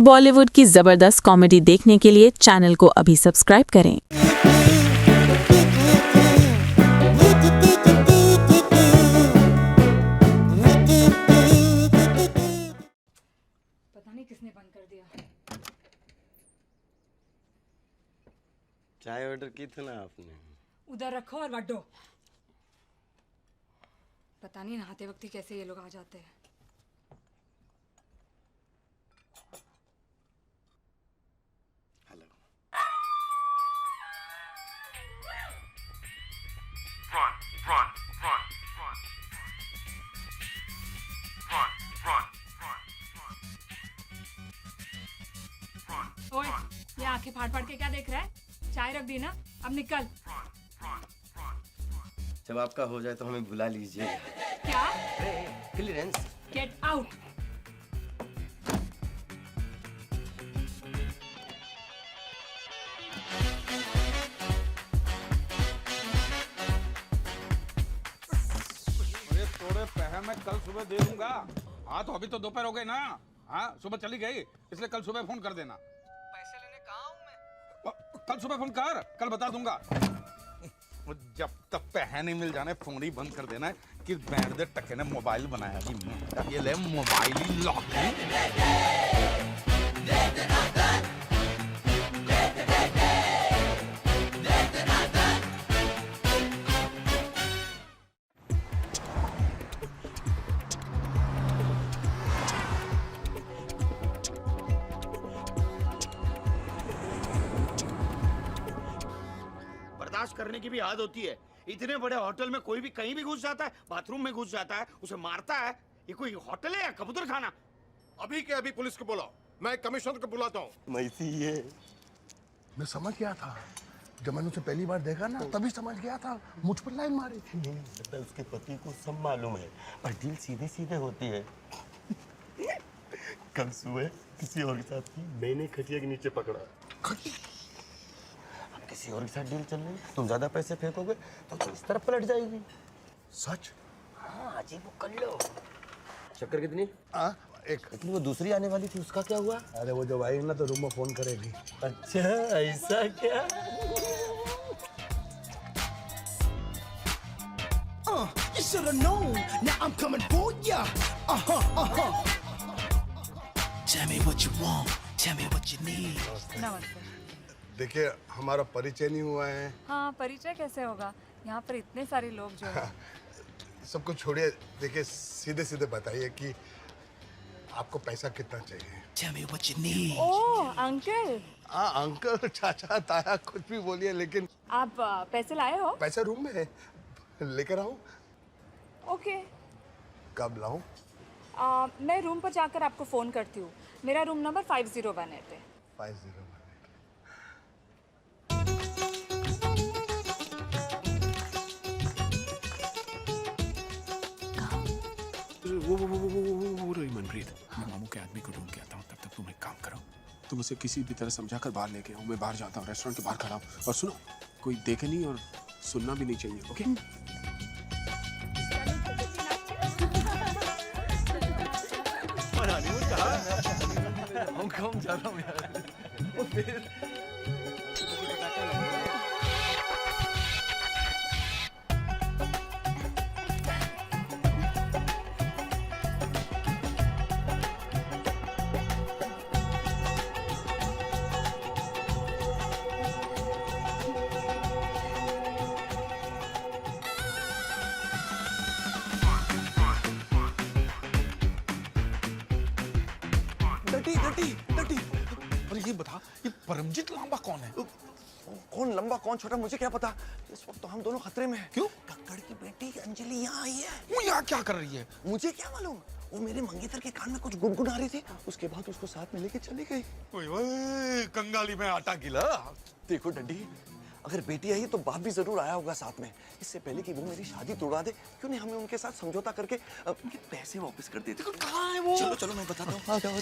बॉलीवुड की जबरदस्त कॉमेडी देखने के लिए चैनल को अभी सब्सक्राइब करें। पता नहीं किसने बंद कर दिया। चाय ऑर्डर की थी ना आपने? उधर रखो और वड्डो। पता नहीं नहाते वक्त ही कैसे ये लोग आ जाते हैं। हेलो। ओए, ये आंखें फाड़ फाड़ के क्या देख रहा है? चाय रख दी ना, अब निकल। जब आपका हो जाए तो हमें बुला लीजिए। क्या? क्लियरेंस। Get out. अरे थोड़े पैसे मैं कल सुबह दे दूंगा। हाँ तो अभी तो दोपहर हो गए ना। हाँ सुबह चली गई, इसलिए कल सुबह फोन कर देना। पैसे लेने कहाँ हूँ मैं? कल सुबह फोन कर, कल बता दूंगा। जब तक पैसे नहीं मिल जाने फोन ही बंद कर देना है कि बैंड दे टके ने मोबाइल बनाया जी। ये ले मोबाइल ही लॉक है। बर्दाश्त करने की भी आदत होती है। इतने बड़े होटल में कोई भी कहीं भी घुस जाता है, बाथरूम में घुस जाता है, उसे मारता है। ये कोई होटल है या कबूतर खाना? अभी के अभी पुलिस को बुलाओ, मैं कमिश्नर को बुलाता हूँ। मैसी ये मैं समझ गया था, जब मैंने उसे पहली बार देखा ना तभी समझ गया था, मुझ पर लाइन मारी थी। लगता है उसके पति को सब मालूम है और डील सीधे सीधे होती है। कल सुबह किसी और के साथ थी, मैंने खटिया के नीचे पकड़ा। अब किसी और के साथ डील चल रही है, तुम ज्यादा पैसे फेंकोगे तो इस तरफ पलट जाएगी। सच? हाँ जी, वो कर लो। चक्कर कितनी? एक। लेकिन वो दूसरी आने वाली थी, उसका क्या हुआ? अरे वो जब आएगी ना तो रूम में फोन करेगी। अच्छा ऐसा क्या? You should've known. Now I'm coming for ya. Tell me what you want. Tell me what you need. नमस्ते। देखिए हमारा परिचय नहीं हुआ है। हाँ, परिचय कैसे होगा? यहाँ पर इतने सारे लोग जो हैं। सबको छोड़िए, देखिए सीधे सीधे बताइए कि आपको पैसा कितना चाहिए। Tell me what you need. Oh, uncle. हाँ अंकल, चाचा, ताया, कुछ भी बोलिए, लेकिन आप पैसे लाए हो? पैसा रूम में है, लेकर आऊं? ओके। कब लाऊं? मैं रूम पर जाकर आपको फ़ोन करती हूँ। मेरा रूम नंबर 5018 है। 5018। वो रही मनप्रीत, मैं मामू के आदमी को ढूंढ के आता हूँ। तब तक तुम एक काम करो, तुम उसे किसी भी तरह समझा कर बाहर लेके आओ। मैं बाहर जाता हूँ, रेस्टोरेंट के बाहर खड़ा हूँ। और सुनो, कोई देखे नहीं और सुनना भी नहीं चाहिए, ओके? हम जा रहा हूँ यार। डटी। और ये बता, ये परमजीत लांबा कौन है? कौन लंबा कौन छोटा मुझे क्या पता। इस वक्त तो हम दोनों खतरे में हैं। क्यों? कक्कड़ की बेटी अंजलि यहाँ आई है। वो यहाँ क्या कर रही है? मुझे क्या मालूम, वो मेरे मंगेतर के कान में कुछ गुनगुना रही थी, उसके बाद उसको साथ में लेके चली गई। ओए कंगाली में आटा गिला। देखो डड्डी, अगर बेटी आई तो बाप भी जरूर आया होगा साथ में। इससे पहले कि वो मेरी शादी तोड़ा दे, क्यों नहीं हमें उनके साथ समझौता करके उनके पैसे वापस कर देते। कहाँ है वो? चलो चलो मैं बताता हूँ। आ जाओ।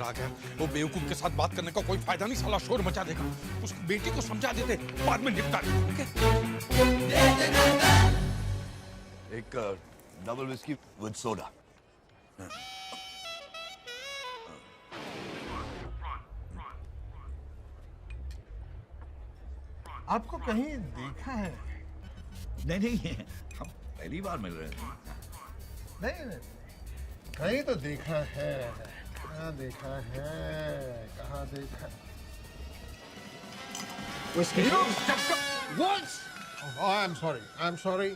आ गया। वो बेवकूफ के साथ बात करने का कोई फायदा नहीं, साला शोर मचा देगा। उसकी बेटी को समझा देते, बाद में निपटा देते। एक डबल विस्की विद सोडा। आपको कहीं देखा है? नहीं, हम पहली बार मिल रहे हैं। नहीं, कहीं तो देखा है। कहाँ देखा है? कहाँ देखा? Oh, I'm sorry. I'm sorry.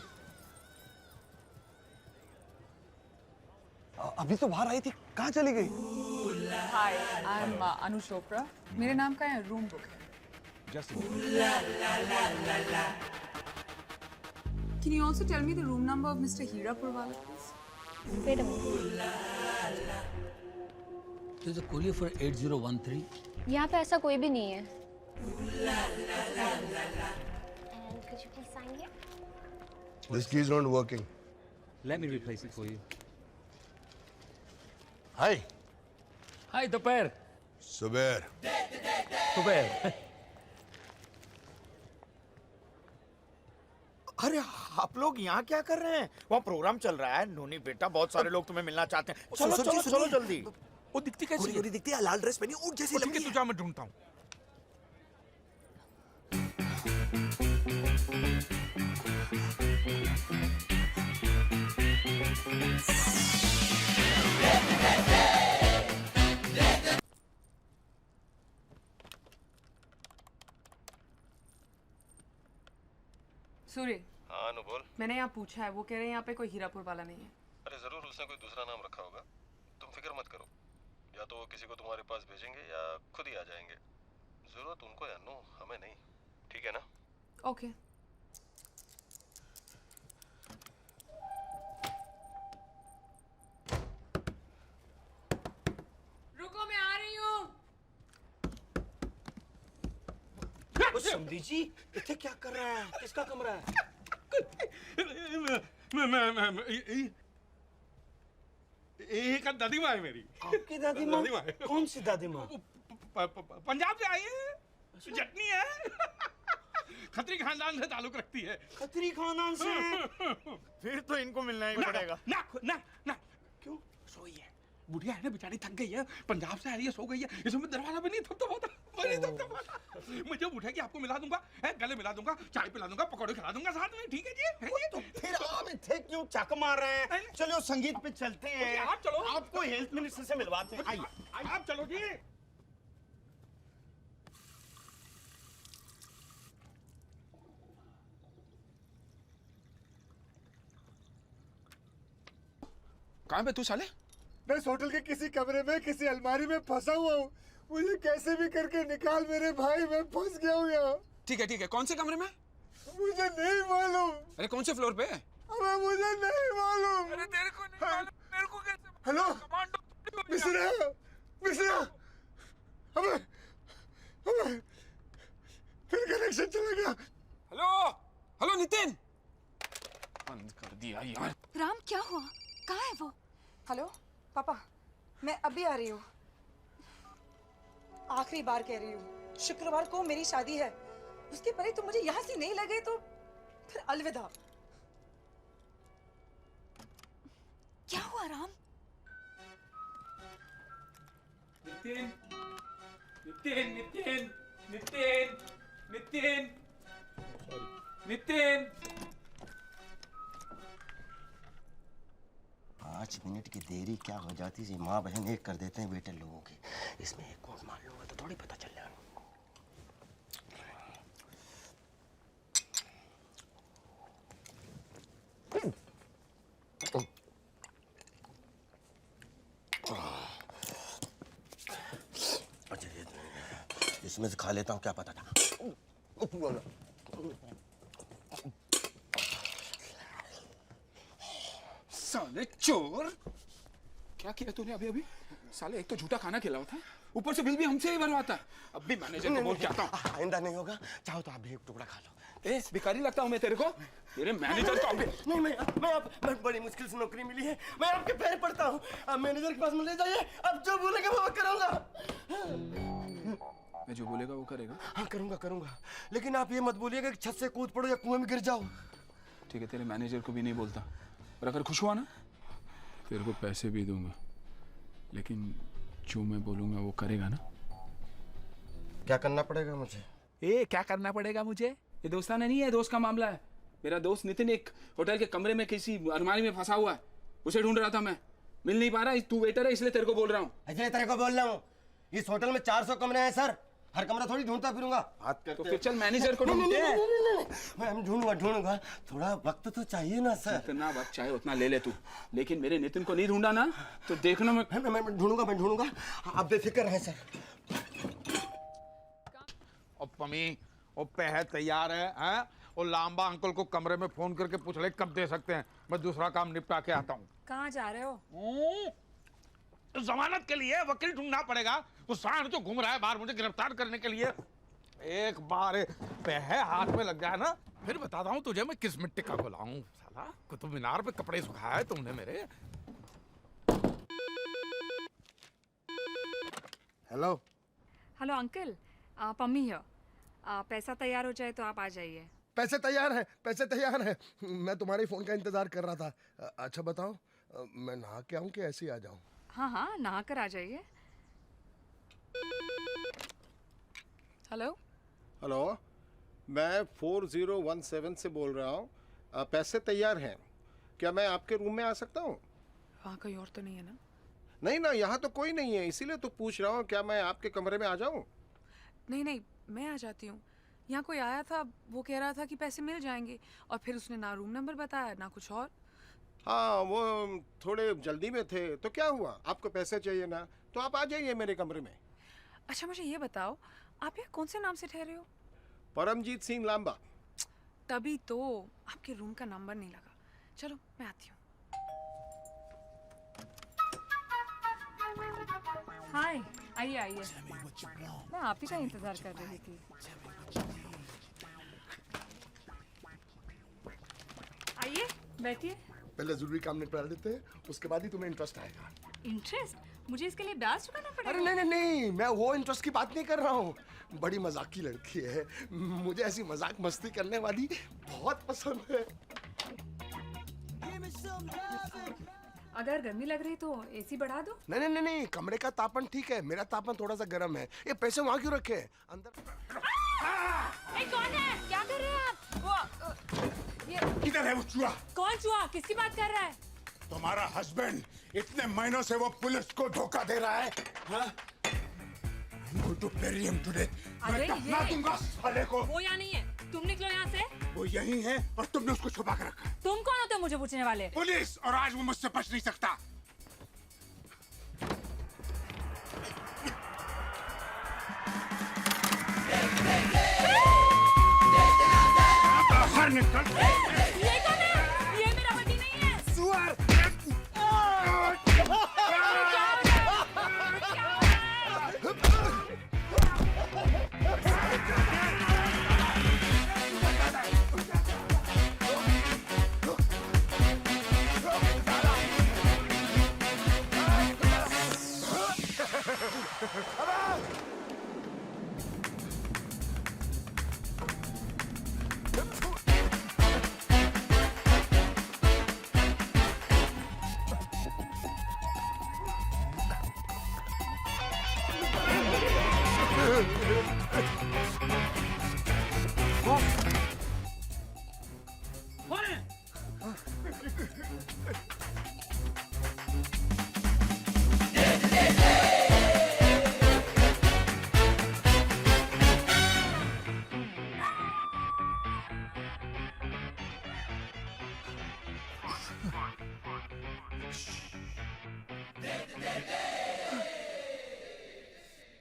अभी तो बाहर आई थी, कहाँ चली गई? हाय, आई एम अनु चोपड़ा। मेरे नाम का है रूम बुक है। Can you also tell me the room number of Mr. Hira Purwala, please? Wait a minute. There's a courier for 8013. यहाँ पे ऐसा कोई भी नहीं है. And could you please sign here? This key is not working. Let me replace it for you. Hi. Hi, दोपहर. सुबेर. दोपहर. अरे आप लोग यहाँ क्या कर रहे हैं? वहाँ प्रोग्राम चल रहा है। नोनी बेटा, बहुत सारे लोग तुम्हें मिलना चाहते हैं। चलो चलो चलो जल्दी। वो दिखती कैसी है? दिखती है, लाल ड्रेस पहनी, ऊँट जैसी ठीक है, तू जा, मैं ढूंढता हूँ। सूर्य, हाँ अनु बोल। मैंने यहाँ पूछा है, वो कह रहे हैं यहाँ पे कोई हीरापुर वाला नहीं है। अरे जरूर उसने कोई दूसरा नाम रखा होगा, तुम फिक्र मत करो। या तो वो किसी को तुम्हारे पास भेजेंगे या खुद ही आ जाएंगे। जरूरत उनको है अनु, हमें नहीं। ठीक है ना? ओके। रुको, मैं आ रही हूँ। समधी जी, इथे क्या कर रहा है? किसका कमरा है? एक दादी माँ है मेरी। आपकी दादी माँ? कौन सी दादी माँ? पंजाब से आई है, जटनी है। खत्री खानदान से ताल्लुक रखती है। खत्री खानदान से? फिर तो इनको मिलना ही पड़ेगा। ना ना ना, क्यों? सोई है, बुढ़िया है ना बेचारी, थक गई है, पंजाब से आ रही है, सो गई है। इसमें दरवाजा भी नहीं थपथपाता। मैं जब उठेगी आपको मिला दूंगा, गले मिला दूंगा, चाय पिला दूंगा, पकौड़े खिला दूंगा साथ में। ठीक है जी? तो फिर आप इथे क्यों चक मार रहे हैं? चलो संगीत पे चलते हैं। आप चलो, आपको हेल्थ मिनिस्टर से मिलवाते हैं। आइए आप चलो जी। कहाँ पे तू साले? मैं इस होटल के किसी कमरे में, किसी अलमारी में फंसा हुआ हूँ। मुझे कैसे भी करके निकाल मेरे भाई, मैं फंस गया हूँ यहाँ। ठीक है, कौन से कमरे में? मुझे नहीं मालूम। अरे कौन से फ्लोर पे? अबे मुझे नहीं मालूम। अरे तेरे को नहीं मालूम, मेरे को कैसे? हेलो मिश्रा, मिश्रा, अबे फिर कनेक्शन चला गया। हेलो नितिन, बंद कर दिया यार। राम, क्या हुआ? कहाँ है वो? हेलो पापा, मैं अभी आ रही हूँ। आखिरी बार कह रही हूँ, शुक्रवार को मेरी शादी है। उसके पहले तुम मुझे यहाँ से नहीं लगे तो फिर अलविदा। क्या हुआ राम? नितिन, नितिन, नितिन, नितिन, नितिन, नितिन। 5 मिनट की देरी क्या हो जाती है, माँ बहन एक कर देते हैं बेटे लोगों की। इसमें एक कोड मार लूंगा तो थोड़ी पता चल जाएगा। इसमें से खा लेता हूँ, क्या पता था। साले चोर, क्या किया तूने अभी? साले एक तो झूठा खाना खिलाओ था, ऊपर से बिल भी हमसे ही भरवाता। अब भी मैनेजर को बोल के आता हूँ। आइंदा नहीं होगा, चाहो तो आप भी एक टुकड़ा खा लो। भिखारी लगता हूँ मैं तेरे को? तेरे मैनेजर को अभी नहीं, मैं बड़ी मुश्किल से नौकरी मिली है। मैं आपके पैर पड़ता हूँ, आप मैनेजर के पास में ले जाइए। अब जो बोलेंगे वो करूँगा। मैं जो बोलेगा वो करेगा? हाँ करूंगा करूंगा, लेकिन आप ये मत बोलिएगा कि छत से कूद पड़ो या कुएं में गिर जाओ। ठीक है, तेरे मैनेजर को भी नहीं बोलता, और अगर खुश हुआ ना तेरे को पैसे भी दूंगा, लेकिन जो मैं बोलूंगा वो करेगा ना? क्या करना पड़ेगा मुझे? क्या करना पड़ेगा मुझे? ये दोस्ताना नहीं है, दोस्त का मामला है। मेरा दोस्त नितिन एक होटल के कमरे में किसी अलमारी में फंसा हुआ है, उसे ढूंढ रहा था मैं, मिल नहीं पा रहा। तू वेटर है इसलिए तेरे को बोल रहा हूँ। इसलिए तेरे को बोल रहा हूँ, इस होटल में 400 कमरे हैं सर, हर कमरा थोड़ी ढूंढता फिरूंगा। तो फिर चल मैनेजर को ढूंढते हैं। मैं ढूंढूंगा, थोड़ा वक्त तो चाहिए ना सर। जितना वक्त चाहे उतना ले ले तू, लेकिन मेरे नितिन को नहीं ढूंढा ना तो देखना। मैं ढूंढूंगा, आप बेफिक्र रहें सर। और पमी वो पह तैयार है, हैं? और लांबा अंकल को कमरे में फोन करके पूछ ले कब दे सकते हैं, मैं दूसरा काम निपटा के आता हूँ। कहाँ जा रहे हो? जमानत के लिए वकील ढूंढना पड़ेगा, वो सांड जो घूम रहा है बाहर मुझे गिरफ्तार करने के लिए। एक बार पह हाथ में लग जाए ना, फिर बताता हूँ तुझे मैं किस मिट्टी का गुलाम हूँ। साला कुतुब मीनार पे कपड़े सुखाया है तुमने मेरे। Hello hello uncle, Pammi here. पैसा तैयार हो जाए तो आप आ जाइए। पैसे तैयार है। मैं तुम्हारे फोन का इंतजार कर रहा था। अच्छा बताओ, मैं नहा के आऊं कि ऐसे ही आ जाऊं? हाँ नहा कर आ जाइए। हेलो, मैं 4017 से बोल रहा हूँ। पैसे तैयार हैं, क्या मैं आपके रूम में आ सकता हूँ? वहाँ कोई और तो नहीं है ना? नहीं ना, यहाँ तो कोई नहीं है, इसीलिए तो पूछ रहा हूँ, क्या मैं आपके कमरे में आ जाऊँ? नहीं, मैं आ जाती हूँ। यहाँ कोई आया था, वो कह रहा था कि पैसे मिल जाएंगे, और फिर उसने ना रूम नंबर बताया ना कुछ और। हाँ, वो थोड़े जल्दी में थे, तो क्या हुआ? आपको पैसे चाहिए ना, तो आप आ जाइए मेरे कमरे में। अच्छा मुझे ये बताओ, आप यहाँ कौन से नाम से ठहरे हो? परमजीत सिंह लांबा। तभी तो आपके रूम का नंबर नहीं लगा। चलो मैं आती हूँ। हाय, आइए। मैं आप ही का इंतजार कर रही थी। आइए बैठिए। पहले जरूरी काम निपटा लेते हैं, उसके बाद ही तुम्हें इंटरेस्ट आएगा। इंटरेस्ट? मुझे इसके लिए ब्याज चुकाना पड़ेगा? अरे नहीं, मैं वो इंटरेस्ट की बात नहीं कर रहा हूँ। बड़ी मजाकी लड़की है, मुझे ऐसी मजाक मस्ती करने वाली बहुत पसंद है। अगर गर्मी लग रही तो एसी बढ़ा दो। नहीं, कमरे का तापमान ठीक है, मेरा तापमान थोड़ा सा गर्म है। ये पैसे वहाँ क्यों रखे हैं? अंदर। कौन है? क्या कर रहे हैं आप? किधर है वो चूहा? कौन चूहा? किसकी बात कर रहा है? तुम्हारा हस्बैंड इतने महीनों से वो पुलिस को धोखा दे रहा है। हाँ? I'm going to bury him today। अरे मैं दफना दूंगा साले को। वो यहाँ नहीं है, तुम निकलो यहाँ से। वो यही है और तुमने उसको छुपा के रखा है। तुम कौन होते हो मुझे पूछने वाले? पुलिस, और आज वो मुझसे बच नहीं सकता। बाहर निकल। ये कौन है? ये मेरा पति नहीं है। सुअर।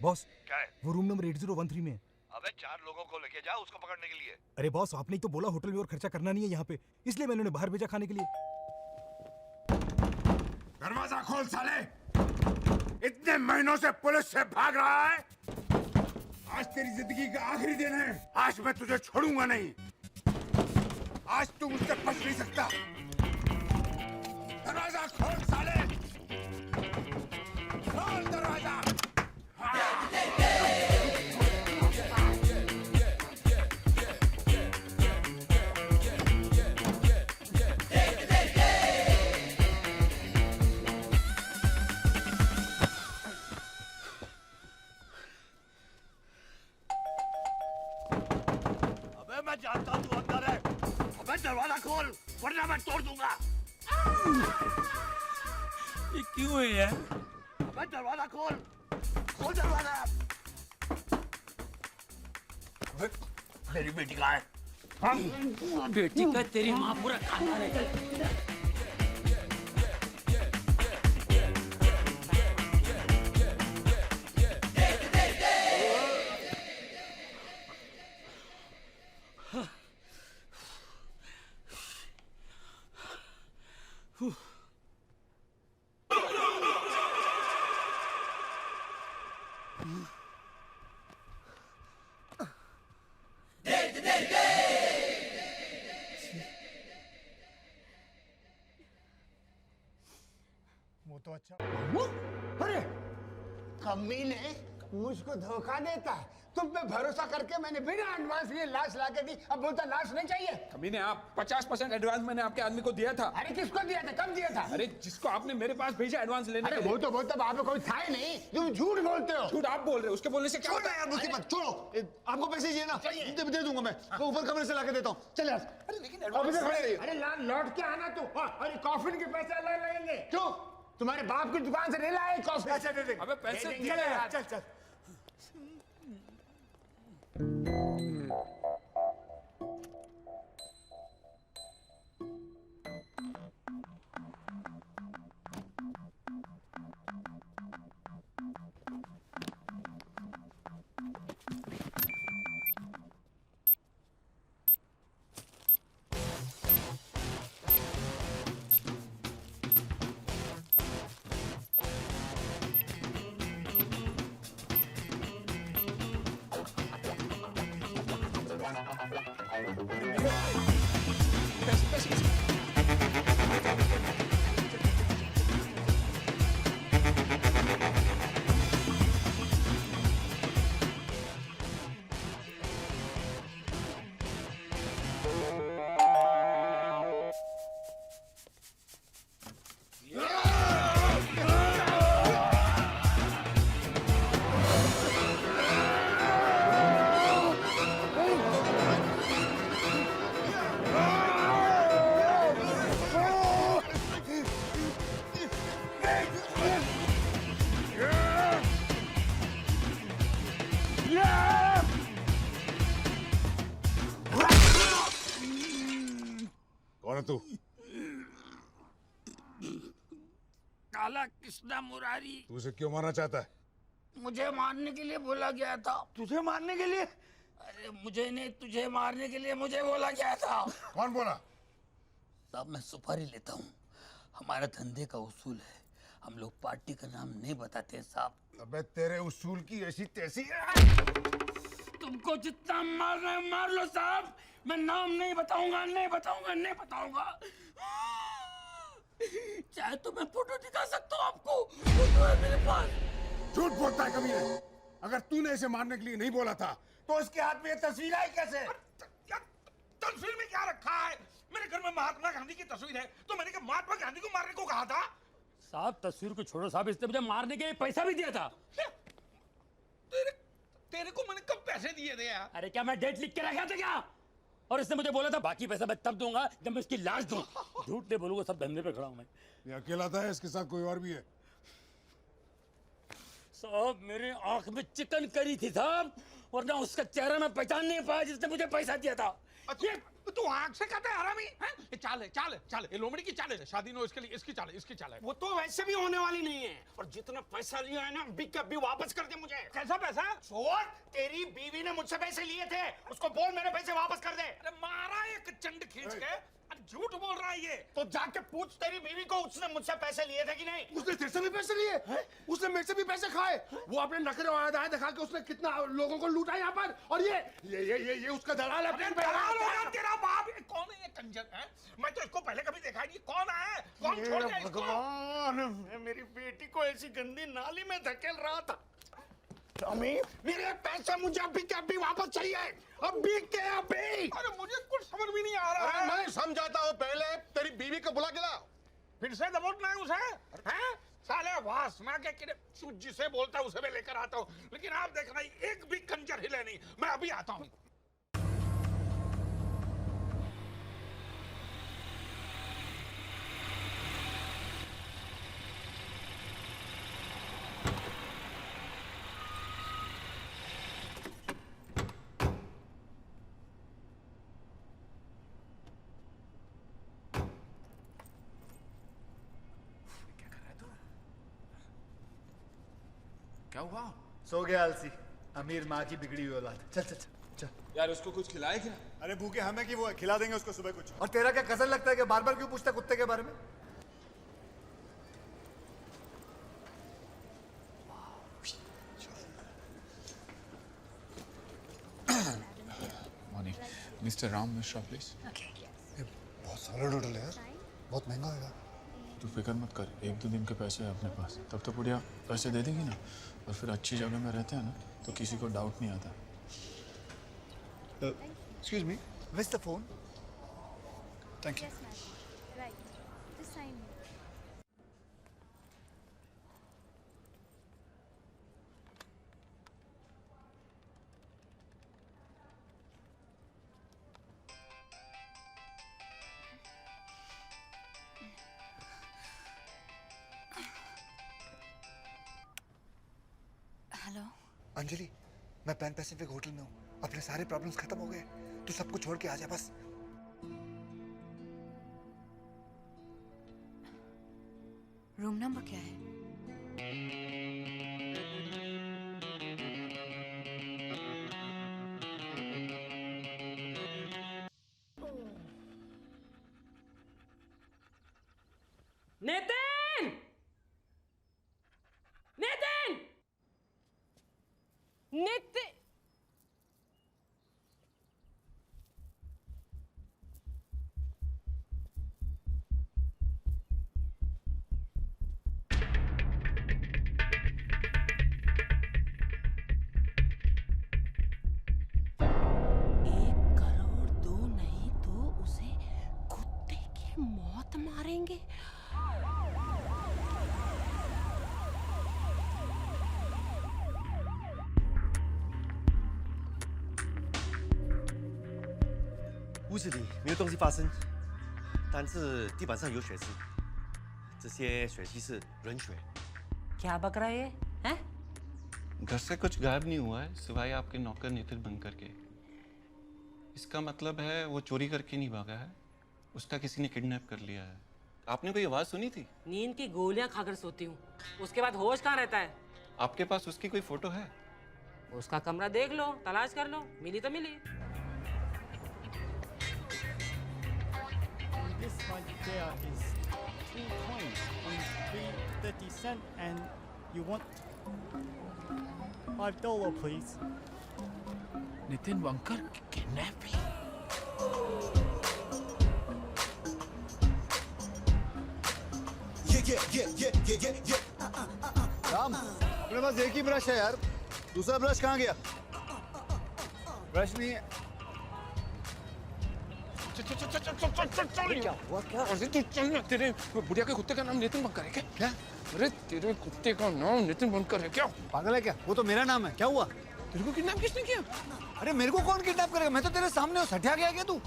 बॉस, क्या है? वो रूम नंबर 8013 में है। अबे 4 लोगों को लेके जा उसको पकड़ने के लिए। अरे बॉस, आपने ही तो बोला होटल में और खर्चा करना नहीं है यहाँ पे, इसलिए मैंने उन्हें बाहर भेजा खाने के लिए। दरवाजा खोल साले। इतने महीनों से पुलिस से भाग रहा है, आज तेरी जिंदगी का आखिरी दिन है। आज मैं तुझे छोड़ूंगा नहीं, आज तू मुझसे बच नहीं सकता। दरवाजा खोल साले, खोल दरवाजा। जानता हूँ तू अंदर है। अबे दरवाजा खोल वरना मैं तोड़ दूंगा। ये क्यों है यार? अबे दरवाजा खोल, खोल दरवाजा। अबे मेरी बेटी कहाँ है? बेटी का तेरी माँ पूरा खाता है। वो तो अच्छा। अरे कमीने मुझको धोखा देता है। तुम पे भरोसा करके मैंने बिना एडवांस लिए लाश ला के दी, अब बोलता लाश नहीं चाहिए। कमीने आप 50% एडवांस मैंने आपके आदमी को दिया था। अरे किसको दिया था, कब दिया था? अरे जिसको आपने मेरे पास भेजा एडवांस लेने अरे के लिए। वो तो बोलता वहां पे कोई था ही नहीं, तुम झूठ बोलते हो। झूठ आप बोल रहे हो, उसके बोलने से क्या होता है? यार मुसीबत छोड़ो, आपको पैसे चाहिए ना? दे दूंगा मैं, ऊपर कमरे से लाके देता हूँ। चल यार। अरे लेकिन एडवांस अरे लौट के आना तू। अरे कॉफिन के पैसे अलग लगेंगे। क्यों? तुम्हारे बाप की दुकान से नहीं लाए कॉफी? पैसे दे दे। अबे पैसे दिए यार। चल चल। कौन है तू? काला कृष्णा मुरारी। तू उसे क्यों मारना चाहता है? मुझे मारने के लिए बोला गया था। तुझे मारने के लिए? अरे मुझे नहीं, तुझे मारने के लिए मुझे बोला गया था। कौन बोला? साहब मैं सुपारी लेता हूँ, हमारा धंधे का उसूल है, हम लोग पार्टी का नाम नहीं बताते साहब। अबे तेरे उसूल की ऐसी तैसी। तुमको जितना मारना है मार लो साहब, मैं नाम नहीं बताऊंगा, नहीं बताऊंगा, नहीं बताऊंगा। चाहे तो मैं फोटो दिखा सकता हूँ आपको, फोटो है मेरे पास। झूठ बोलता है कमीने। अगर तूने इसे मारने के लिए नहीं बोला था तो इसके हाथ में ये तस्वीर आई कैसे? तस्वीर में क्या रखा है? मेरे घर में महात्मा गांधी की तस्वीर है, तो मैंने क्या महात्मा गांधी को मारने को कहा था? साहब तस्वीर को छोड़ो साहब, इसने मुझे मारने के लिए पैसा भी दिया था। तेरे को मैंने कब पैसे दिए थे यार? अरे क्या मैं डेट लिख के रखा था क्या? और इसने मुझे बोला था बाकी पैसा मैं तब दूंगा जब मैं इसकी लाश दूं। झूठ नहीं बोलूंगा, सब धंधे पे खड़ा हूं मैं। ये अकेला था, इसके साथ कोई और भी है? साहब मेरी आंख में चिकन करी थी साहब, वरना उसका चेहरा मैं पहचान नहीं पाया जिसने मुझे पैसा दिया था। तू आंख से कहता है हरामी? ये चाल है, चाल है, चाल है, ये लोमड़ी की चाल है। शादी नो इसके लिए, इसकी चाल है, इसकी चाल है। वो तो वैसे भी होने वाली नहीं है, और जितना पैसा लिया है ना बिक के वापस कर दे मुझे। कैसा पैसा? छोड़, तेरी बीवी ने मुझसे पैसे लिए थे, उसको बोल मेरे पैसे वापस कर दे। अरे मारा एक चंड खींच के। अरे झूठ बोल रहा है ये। तो जाके पूछ तेरी बीवी को, उसने मुझसे पैसे लिए थे कि नहीं? उसने तेरे से भी पैसे लिए? उसने मेरे से भी पैसे खाए? वो अपने नखरे और अदाएं दिखा के उसने कितना लोगों को लूटा यहाँ पर, और ये उसका दलाल है। दलाल होगा तेरा बाप। ये कौन है ये कंजर है? मैं तो इसको पहले कभी देखा नहीं। कौन है? कौन छोड़ गया इसको? भगवान, मैं मेरी बेटी को ऐसी गंदी नाली में धकेल रहा था। स्वामी, मेरे पैसे मुझे अभी के अभी वापस चाहिए, अभी के अभी। अरे मुझे कुछ समझ भी नहीं आ रहा है। मैं समझाता हूँ, पहले तेरी बीवी को बुला के लाओ। फिर से दबोचना है उसे? हैं? साले वासना के किरे जिसे बोलता है उसे मैं लेकर आता हूँ, लेकिन आप देखना एक भी कंजर हिले नहीं। मैं अभी आता हूँ। क्या हुआ? सो गया आलसी, अमीर माँ की बिगड़ी हुई औलाद। चल चल चल चल। यार उसको कुछ खिलाए क्या? अरे भूखे हमें कि वो है, खिला देंगे उसको सुबह कुछ। और तेरा क्या कजन लगता है कि बार बार क्यों पूछता कुत्ते के बारे में? Morning, mister Ram Mishra please. बहुत सॉलिड होटल है यार, बहुत महंगा होगा। तू फिक्र मत कर, 1-2 दिन के पैसे हैं अपने पास, तब तो बढ़िया पैसे दे देगी ना। और फिर अच्छी जगह में रहते हैं ना तो किसी को डाउट नहीं आता। Excuse me, which the phone? Thank you. Hello Anjali, मैं पैन पैसिफिक होटल में हूँ। अपने सारे प्रॉब्लम्स खत्म हो गए, तू सब कुछ छोड़ के आ जा बस। रूम नंबर क्या है? नितिन! नितिन! नितिन! मारेंगे।屋子里没有东西发生，但是地板上有血迹，这些血迹是人血。 क्या बक रहा है ये? हैं? घर से कुछ गायब नहीं हुआ है सिवाय आपके नौकर नितिन बनकर के। इसका मतलब है वो चोरी करके नहीं भागा है, उसका किसी ने किडनैप कर लिया है। आपने कोई आवाज सुनी थी? नींद की गोलियां खाकर सोती हूँ, उसके बाद होश कहाँ रहता है? आपके पास उसकी कोई फोटो है? उसका कमरा देख लो, तलाश कर लो, मिली तो मिली। This right there is 2 coins on 3.30 cents, and you want $5, please. Nitin bunker kidnapping. Ram, अपने पास एक ही ब्रश है यार, दूसरा ब्रश कहाँ गया? ब्रश नहीं है। क्या हुआ क्या? अरे तू चल ना, तेरे बुढ़िया के कुत्ते का नाम नितिन बंकर है क्या? क्या? अरे तेरे कुत्ते का नाम नितिन बंकर है क्या? पागल है क्या? वो तो मेरा नाम है। क्या हुआ? तेरे को किडनैप किसने किया? अरे मेरे को कौन किडनैप करेगा? मैं तो तेरे सामने हूँ। सठिया गया क्या तू?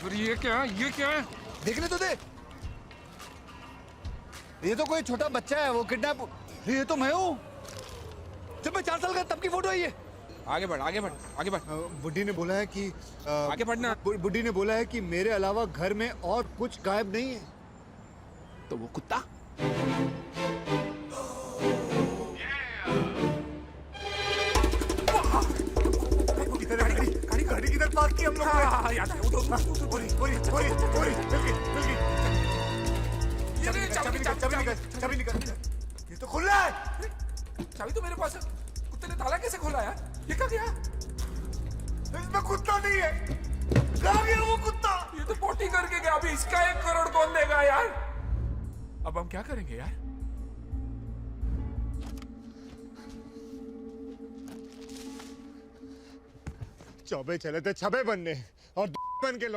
फिर ये क्या है? ये क्या है? देखने तो दे। ये तो कोई छोटा बच्चा है, वो किडनैप। ये तो मैं हूँ, जब मैं 4 साल का तब की फोटो है ये। आगे बढ़, आगे बढ़, आगे बढ़। बुड्ढी ने बोला है कि आगे बढ़ना। बुड्ढी ने बोला है कि मेरे अलावा घर में और कुछ गायब नहीं है। तो वो कुत्ता? गाड़ी किधर पार्क की हम लोग? चाबी निकाल। ये तो खुला है। चाबी तो मेरे पास है। कुत्ते ने ताला कैसे खोला यार? ये क्या गया? इसमें कुत्ता नहीं है। कहाँ गया वो कुत्ता? ये तो पोटी करके गया। अभी इसका 1 करोड़ कौन देगा यार? अब हम क्या करेंगे यार? चौबे चले थे छबे बनने और बन के